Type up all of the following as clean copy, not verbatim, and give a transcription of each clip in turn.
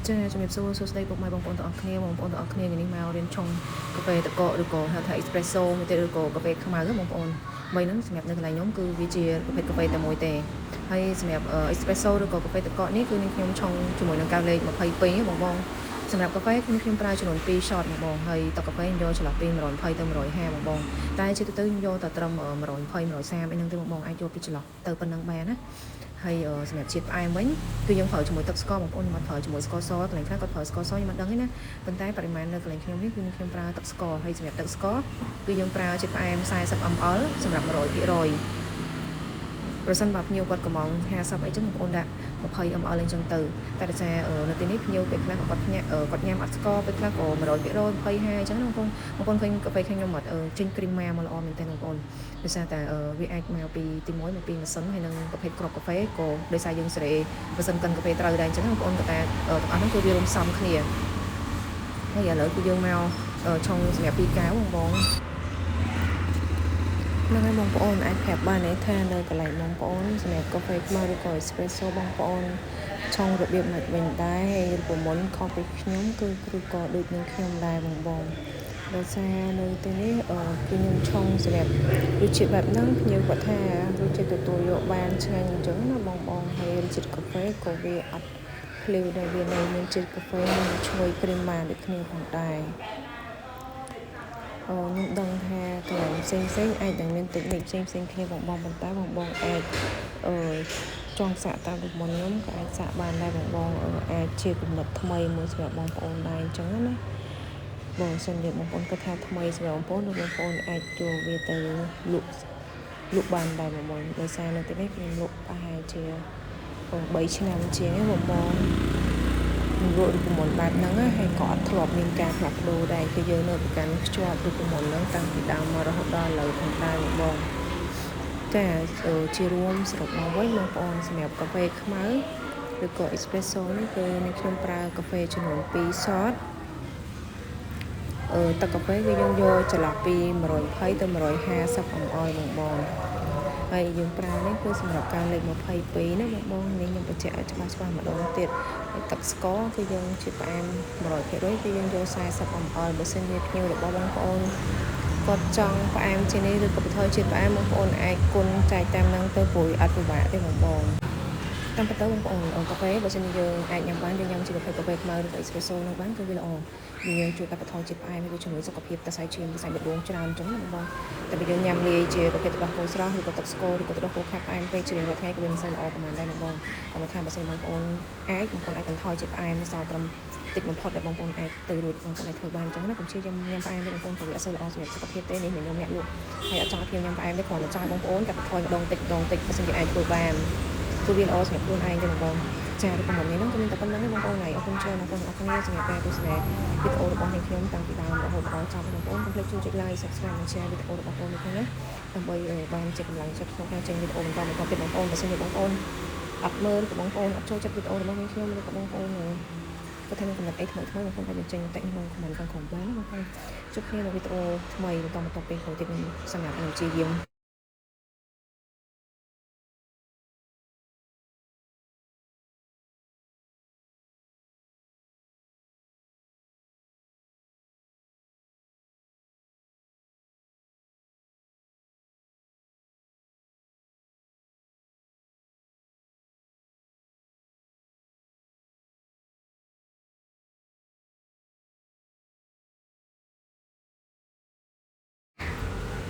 ចាជំរាបសួរសួស្តីពុកម៉ែបងប្អូនទាំងអស់គ្នាបងប្អូនទាំងអស់គ្នាថ្ងៃនេះមករៀនឆុងកាហ្វេតកកឬក៏ហៅថា espresso មួយទៀតឬក៏កាហ្វេខ្មៅបងប្អូនបីហ្នឹងសម្រាប់នៅកន្លែងខ្ញុំគឺវាជាប្រភេទកាហ្វេតែមួយទេហើយសម្រាប់ espresso ឬក៏កាហ្វេតកកនេះគឺនឹងខ្ញុំឆុងជាមួយនឹងកៅលេខ22បងសម្រាប់កាហ្វេខ្ញុំប្រើចំនួន2 shot បងហើយទឹកកាហ្វេយកចន្លោះពី120ទៅ150បងតែជាទូទៅខ្ញុំយកតែត្រឹម120 130អីហ្នឹងទេបងអាចយកពីចន្លោះទៅប៉ុណ្ណឹងបានណាហើយសម្រាប់ជាតិផ្អែមវិញគឺយើងប្រើជាមួយទឹកស្ករបងប្អូនខ្ញុំអត់ប្រើជាមួយស្ករសកន្លែងខ្លះគាត់ប្រើស្ករសខ្ញុំមិនដឹងទេណាប៉ុន្តែបរិមាណនៅកន្លែងខ្ញុំនេះគឺខ្ញុំប្រើទឹកស្ករហើយសម្រាប់ទឹកស្ករគឺយើងប្រើជាតិផ្អែម40 ml សម្រាប់ 100% ប្រសិនបើភ្ញៀវគាត់កំង50អីចឹងបងប្អូនដាក់20 ml អីចឹងទៅតែដោយសារនៅទីនេះភ្ញៀវពេលខ្លះគាត់ញ៉ាំអត់ស្ករពេលខ្លះក៏ 100% 25អញ្ចឹងបងប្អូនឃើញកាហ្វេខ្ញុំអត់ចេញគ្រីមម៉ាមកល្អមែនទេបងប្អូនដោយសារតែវាអាចមកពីទី1មកពីម៉ាស៊ីនហើយនឹងប្រភេទគ្រាប់កាហ្វេក៏ដោយសារយើងសេរីម៉ាស៊ីនកិនកាហ្វេត្រូវដែរអញ្ចឹងបងប្អូនក៏តែទាំងអស់ហ្នឹងគឺវារួមផ្សំគ្នាហើយឥឡូវគឺយើងមកឆុងសម្រាប់2កែវបងហ្នឹងហើយបងប្អូនអាចប្រាប់បានថានៅកន្លែងបងប្អូនសម្រាប់កាហ្វេខ្មៅឬក៏ espresso បងប្អូនឆុងរបៀបម៉េចវិញដែរហើយប្រមុនខុសពីខ្ញុំគឺក៏ដូចនឹងខ្ញុំដែរបងដោយសារនៅទីនេះគឺខ្ញុំឆុងសម្រាប់រសជាតិបែបហ្នឹងភ្ញៀវគាត់ថារសជាតិទទួលយកបានឆ្ងាញ់អញ្ចឹងណាបងហើយរសជាតិកាហ្វេក៏វាអត់ភ្លឺដែរវានៅមានជាតិកាហ្វេនិងឈ្ងុយគ្រីមម៉ាដូចគ្នាផងដែរខ្ញុំដឹងថាកន្លែងផ្សេងអាចនឹងមានតិចនិចផ្សេងគ្នាបងប៉ុន្តែបងអាចចង់សាកតាមរូបមន្តខ្ញុំក៏អាចសាកបានដែរបងអាចជាគំនិតថ្មីមួយសម្រាប់បងប្អូនដែរអញ្ចឹងណាបងសិនជាបងប្អូនគាត់ថាថ្មីសម្រាប់បងប្អូនបងប្អូនអាចចូលវាទៅលក់បានដែរបងដោយសារនៅទីនេះខ្ញុំលក់ប្រហែលជា3ឆ្នាំជាងបងរករូបមន្តបែបហ្នឹងហើយក៏អត់ធ្លាប់មានការផ្លាស់ប្ដូរដែរគឺយើងនៅប្រកាន់ខ្ជាប់រូបមន្តហ្នឹងតាំងពីដើមមករហូតដល់ឥឡូវផងដែរបងចាជារួមសរុបមកវិញបងប្អូនសម្រាប់កាហ្វេខ្មៅឬក៏ espresso នេះគឺខ្ញុំប្រើកាហ្វេចំនួន2 shot ទឹកកាហ្វេគឺយើងយកចន្លោះពី120ទៅ150 ml បងហើយយើងប្រើនេះគឺសម្រាប់ការលេខ22ណាបងនេះខ្ញុំបញ្ជាក់ឲ្យច្បាស់ម្ដងទៀតហើយទឹកស្ករគឺយើងជាផ្អែម 100% គឺយើងយក40 ml បើសិនជាភ្ញៀវរបស់បងប្អូនគាត់ចង់ផ្អែមជាងនេះឬក៏បន្ថយជាតិផ្អែមបងប្អូនអាចគុណចែកតាមហ្នឹងទៅព្រោះអត់ពិបាកទេបងតាមពិតទៅបងប្អូនកាហ្វេបើសិនជាយើងអាចញ៉ាំបានយើងញ៉ាំជាប្រភេទកាហ្វេខ្មៅឬក៏ espresso នោះបានគឺវាល្អវាជួយកាត់បន្ថយជាតិផ្អែមហើយវាជំរុញសុខភាពតសៃឈាមតសៃបេះដូងច្រើនអញ្ចឹងណាបងតែបើយើងញ៉ាំលាយជាប្រភេទទឹកដោះគោស្រស់ឬក៏ទឹកស្ករឬក៏ទឹកដោះគោខាប់ផ្អែមពេកជារៀងរាល់ថ្ងៃក៏វាមិនសូវល្អប៉ុន្មានដែរបងគាត់ថាបើសិនបងប្អូនអាចបន្ថយជាតិផ្អែមសល់ត្រឹមតិចបំផុតដែលបងប្អូនអាចទៅរួចបងប្អូនអាចធ្វើបានអញ្ចឹងណាកុំព្យាយាមញ៉ាំផ្អែមទេបងប្អូនព្រោះវាអត់សូវល្អសម្រាប់សុខភាពទេនេះខ្ញុំអ្នកលក់ហើយអត់ចង់ឲ្យខ្ញុំញ៉ាំផ្អែមទេគ្រាន់តែចង់ឲ្យបងប្អូនកាត់បន្ថយម្ដងតិចបើសិនជាអាចធ្វើបានគឺវាល្អសម្រាប់ខ្លួនឯងទេបងចារូបមន្តនេះហ្នឹងក៏មានតែប៉ុណ្្នឹងទេបងប្អូនហើយអរគុណច្រើនបងប្អូនអរគុណសម្រាប់ការទស្សនាវីដេអូរបស់ខ្ញុំតាំងពីដើមរហូតដល់ចប់បងប្អូនកុំភ្លេចជួយចុច like subscribe និង share វីដេអូរបស់បងប្អូននេះដើម្បីបានជាកម្លាំងចិត្តក្នុងការចេញវីដេអូបន្តទៀតបងប្អូនបើសិនជាបងប្អូនអត់មើលឬបងប្អូនអត់ចូលចិត្តវីដេអូរបស់ខ្ញុំឬក៏បងប្អូនគាត់ថាមានកំណត់អីថ្មីបងប្អូនអាចបញ្ចេញតិចក្នុង comment ខាងក្រោមបានបងប្អូនជួបគ្នានៅវីដេអូថ្មីបន្តពេលក្រោយទៀតសម្រាប់ខ្ញុំជាយាម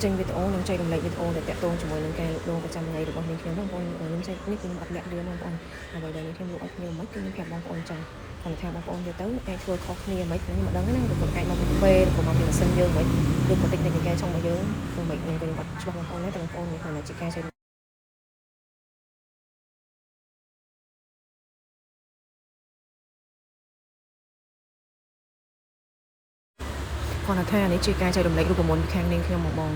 ចេញវីដេអូនឹងចែករំលែកវីដេអូដែលតាក់ទងជាមួយនឹងការលក់ដូរប្រចាំថ្ងៃរបស់ខ្ញុំបងប្អូនខ្ញុំចែកនេះគឺអត់លាក់លឿនបងប្អូនអ្វីដែលខ្ញុំលក់ឲ្យខ្ញុំមិនគឺខ្ញុំប្រាប់បងប្អូនចឹងគាត់ថាបងប្អូនទៅអាចធ្វើខុសគ្នាមិនខ្ញុំមិនដឹងទេណាឬក៏អាចមកពីពេលឬក៏មកពីម៉ាស៊ីនយើងមិនឬក៏តិចនៃការឆុងរបស់យើងគឺមិនខ្ញុំក៏អត់ច្បាស់បងប្អូនទេតែបងប្អូនមានគាត់ជាការចែកគាត់ថានេះជាការចែករំលែករូបមន្តពីខាងនាងខ្ញុំបង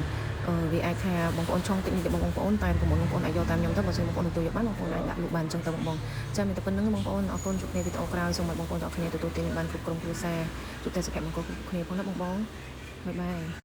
វាអាចថាបងប្អូនឆុងតិចនិចបងប្អូនតែប្រមុនបងប្អូនអាចយកតាមខ្ញុំទៅបើសិនបងប្អូនទទួលយកបានបងប្អូនអាចដាក់លក់បានចឹងទៅបងចាំមានតែប៉ុណ្្នឹងបងប្អូនអរគុណជួបគ្នាវីដេអូក្រោយសូមឲ្យបងប្អូនទាំងអស់គ្នាទទួលទានបានគ្រប់ក្រុមគ្រួសារជួបតែសុខភាពមង្គលគ្រប់គ្នាផងណាបងបាយបាយ